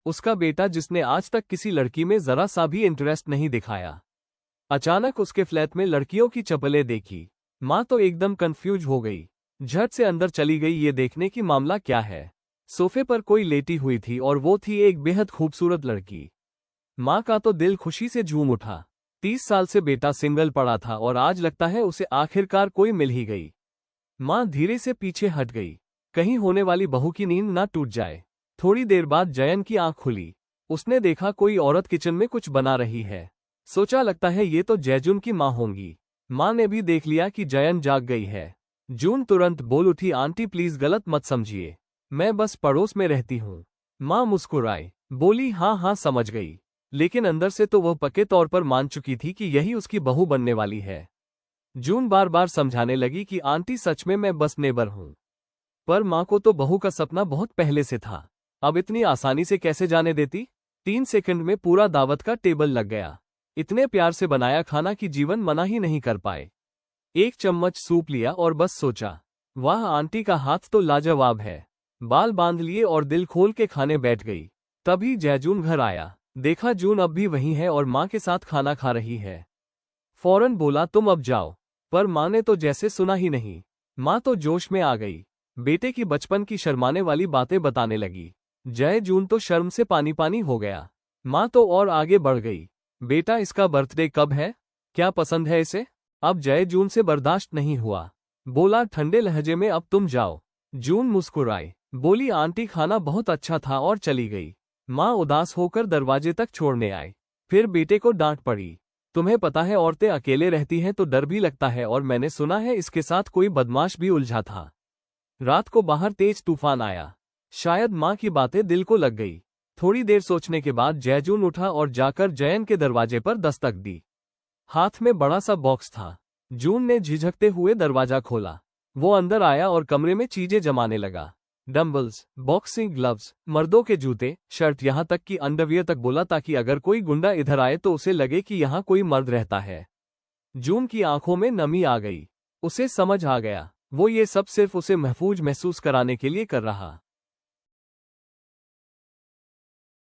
उसका बेटा जिसने आज तक किसी लड़की में जरा सा भी इंटरेस्ट नहीं दिखाया। अचानक उसके फ्लैट में लड़कियों की चप्पलें देखी। माँ तो एकदम कंफ्यूज हो गई। झट से अंदर चली गई ये देखने की मामला क्या है। सोफे पर कोई लेटी हुई थी और वो थी एक बेहद खूबसूरत लड़की। माँ का तो दिल खुशी से झूम उठा। 30 साल से बेटा सिंगल पड़ा था और आज लगता है उसे आखिरकार कोई मिल ही गई। माँ धीरे से पीछे हट गई, कहीं होने वाली बहू की नींद ना टूट जाए। थोड़ी देर बाद जयन की आंख खुली। उसने देखा कोई औरत किचन में कुछ बना रही है। सोचा लगता है ये तो जयजून की माँ होंगी। माँ ने भी देख लिया कि जयन जाग गई है। जून तुरंत बोल उठी, आंटी प्लीज गलत मत समझिए, मैं बस पड़ोस में रहती हूँ। माँ मुस्कुराई, बोली हाँ हाँ समझ गई, लेकिन अंदर से तो वह पक्के तौर पर मान चुकी थी कि यही उसकी बहू बनने वाली है। जून बार बार समझाने लगी कि आंटी सच में मैं बस नेबर हूँ, पर माँ को तो बहू का सपना बहुत पहले से था। अब इतनी आसानी से कैसे जाने देती। 3 सेकंड में पूरा दावत का टेबल लग गया। इतने प्यार से बनाया खाना कि जीवन मना ही नहीं कर पाए। एक चम्मच सूप लिया और बस सोचा, वाह आंटी का हाथ तो लाजवाब है। बाल बांध लिए और दिल खोल के खाने बैठ गई। तभी जयजून घर आया। देखा जून अब भी वहीं है और माँ के साथ खाना खा रही है। फौरन बोला तुम अब जाओ, पर माँ ने तो जैसे सुना ही नहीं। माँ तो जोश में आ गई। बेटे की बचपन की शर्माने वाली बातें बताने लगी। जयजून तो शर्म से पानी पानी हो गया। माँ तो और आगे बढ़ गई, बेटा इसका बर्थडे कब है, क्या पसंद है इसे। अब जयजून से बर्दाश्त नहीं हुआ, बोला ठंडे लहजे में अब तुम जाओ। जून मुस्कुराई, बोली आंटी खाना बहुत अच्छा था और चली गई। माँ उदास होकर दरवाजे तक छोड़ने आए। फिर बेटे को डांट पड़ी, तुम्हें पता है औरतें अकेले रहती हैं तो डर भी लगता है, और मैंने सुना है इसके साथ कोई बदमाश भी उलझा था। रात को बाहर तेज तूफान आया। शायद माँ की बातें दिल को लग गई। थोड़ी देर सोचने के बाद जयजून उठा और जाकर जयन के दरवाजे पर दस्तक दी। हाथ में बड़ा सा बॉक्स था। जून ने झिझकते हुए दरवाजा खोला। वो अंदर आया और कमरे में चीजें जमाने लगा। डंबल्स, बॉक्सिंग ग्लव्स, मर्दों के जूते, शर्ट, यहाँ तक कि अंडरवियर तक। बोला ताकि अगर कोई गुंडा इधर आए तो उसे लगे कि यहाँ कोई मर्द रहता है। जून की आंखों में नमी आ गई। उसे समझ आ गया, वो ये सब सिर्फ उसे महफूज महसूस कराने के लिए कर रहा।